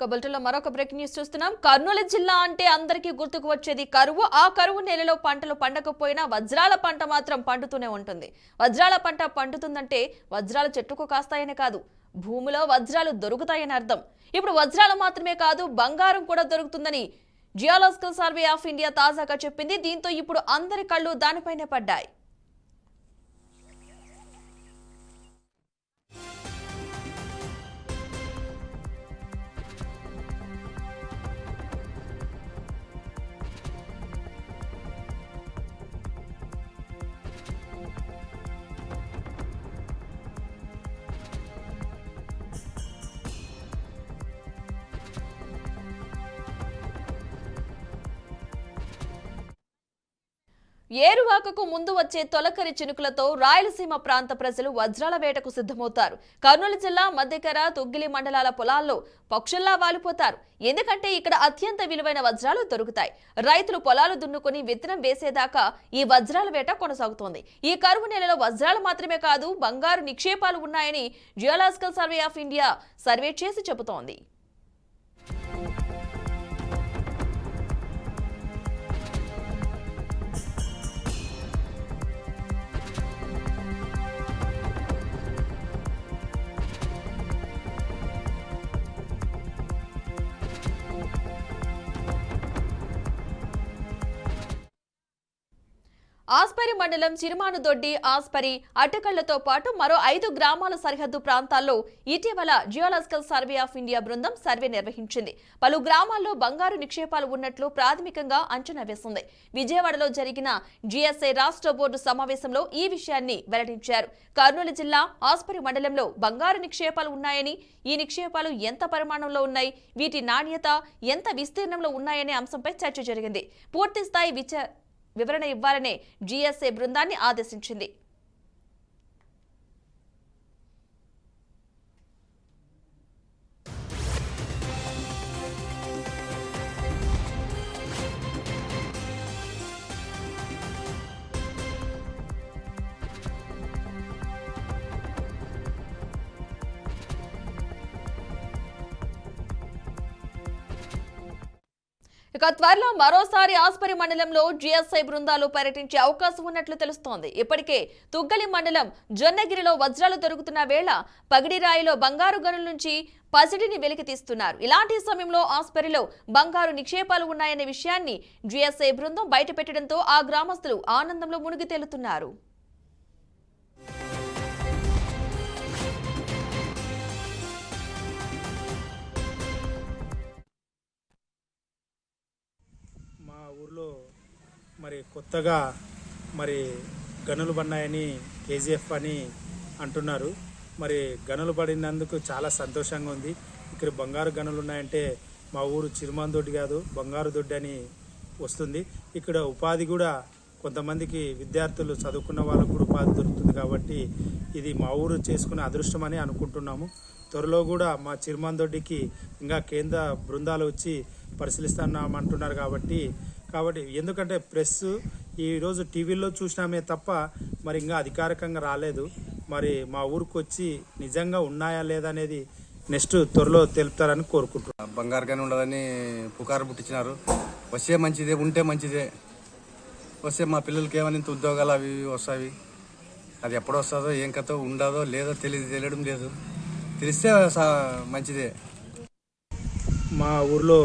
కబుల్టలో మరొక breaking news చూస్తున్నాం. కర్నూలు జిల్లా అంటే అందరికీ గుర్తుకు వచ్చేది కరువు. ఆ కరువు నేలలో పంటలు పండకపోయినా వజ్రాల పంట మాత్రం పండుతూనే ఉంటుంది. వజ్రాల పంట పండుతుందంటే వజ్రాలు చెట్టుకు కాస్తాయనే కాదు, భూమిలో వజ్రాలు దొరుకుతాయని అర్థం. ఇప్పుడు వజ్రాలు మాత్రమే కాదు, బంగారం కూడా దొరుకుతుందని జియోలాజికల్ సర్వే ఆఫ్ ఇండియా తాజాగా చెప్పింది. దీంతో ఇప్పుడు అందరి కళ్ళు దానిపైనే పడ్డాయి. ఏరువాకకు ముందు వచ్చే తొలకరి చినుకులతో రాయలసీమ ప్రాంత ప్రజలు వజ్రాల వేటకు సిద్ధమవుతారు. కర్నూలు జిల్లా మధ్యకర తుగ్గిలి మండలాల పొలాల్లో పక్షుల్లా వాలిపోతారు. ఎందుకంటే ఇక్కడ అత్యంత విలువైన వజ్రాలు దొరుకుతాయి. రైతులు పొలాలు దున్నుకుని విత్తనం వేసేదాకా ఈ వజ్రాల వేట కొనసాగుతోంది. ఈ కరువు నెలలో వజ్రాలు మాత్రమే కాదు, బంగారు నిక్షేపాలు ఉన్నాయని geological survey of India survey చేసి చెబుతోంది. ఆస్పరి మండలం చిరుమానుదొడ్డి, ఆస్పరి, అటకళ్లతో పాటు మరో 5 గ్రామాల సరిహద్దు ప్రాంతాల్లో ఇటీవల జియోలాజికల్ సర్వే ఆఫ్ ఇండియా బృందం సర్వే నిర్వహించింది. పలు గ్రామాల్లో బంగారు నిక్షేపాలు ఉన్నట్లు ప్రాథమికంగా అంచనా వేసింది. విజయవాడలో జరిగిన జిఎస్ఐ రాష్ట్ర బోర్డు సమావేశంలో ఈ విషయాన్ని వెల్లడించారు. కర్నూలు జిల్లా ఆస్పరి మండలంలో బంగారు నిక్షేపాలు ఉన్నాయని, ఈ నిక్షేపాలు ఎంత పరిమాణంలో ఉన్నాయి, వీటి నాణ్యత ఎంత విస్తీర్ణంలో ఉన్నాయనే అంశంపై చర్చ జరిగింది. పూర్తిస్థాయి వివరణ ఇవ్వాలనే జిఎస్ఐ బృందాన్ని ఆదేశించింది. ఇక త్వరలో మరోసారి ఆస్పరి మండలంలో జిఎస్ఐ బృందాలు పర్యటించే అవకాశం ఉన్నట్లు తెలుస్తోంది. ఇప్పటికే తుగ్గలి మండలం జొన్నగిరిలో వజ్రాలు దొరుకుతున్న వేళ పగిడిరాయిలో బంగారు గనుల నుంచి పసిడిని వెలికి తీస్తున్నారు. ఇలాంటి సమయంలో ఆస్పరిలో బంగారు నిక్షేపాలు ఉన్నాయనే విషయాన్ని జిఎస్ఐ బృందం బయటపెట్టడంతో ఆ గ్రామస్తులు ఆనందంలో మునిగి తేలుతున్నారు. ఊర్లో కొత్తగా గనులు పడినాయని కేజీఎఫ్ అని అంటున్నారు. గనులు పడినందుకు చాలా సంతోషంగా ఉంది. ఇక్కడ బంగారు గనులు ఉన్నాయంటే మా ఊరు చిరుమాందొడ్డి కాదు, బంగారు దొడ్డి అని వస్తుంది. ఇక్కడ ఉపాధి కూడా కొంతమందికి విద్యార్థులు చదువుకున్న వాళ్ళకు కూడా ఉపాధి దొరుకుతుంది. కాబట్టి ఇది మా ఊరు చేసుకునే అదృష్టం అని అనుకుంటున్నాము. త్వరలో కూడా మా చిరుమాందొడ్డికి ఇంకా కేంద్ర బృందాలు వచ్చి పరిశీలిస్తున్నామంటున్నారు. కాబట్టి ఎందుకంటే ప్రెస్ ఈరోజు టీవీలో చూసినామే తప్ప ఇంకా అధికారికంగా రాలేదు. మా ఊరికి వచ్చి నిజంగా ఉన్నాయా లేదా అనేది నెక్స్ట్ త్వరలో తెలుపుతారని కోరుకుంటున్నాను. బంగారు కానీ ఉండదని పుకారు పుట్టించినారు. వస్తే మంచిదే, ఉంటే మంచిదే. వస్తే మా పిల్లలకి ఏమైనా ఉద్యోగాలు అవి వస్తాయి. అది ఎప్పుడు వస్తుందో, ఏం కథ ఉండదో లేదో తెలియడం లేదు. తెలిస్తే మంచిదే. మా ఊర్లో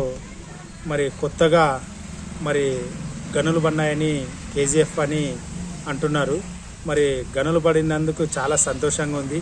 కొత్తగా గనులు పడినాయని కేజీఎఫ్ అని అంటున్నారు. గనులు పడినందుకు చాలా సంతోషంగా ఉంది.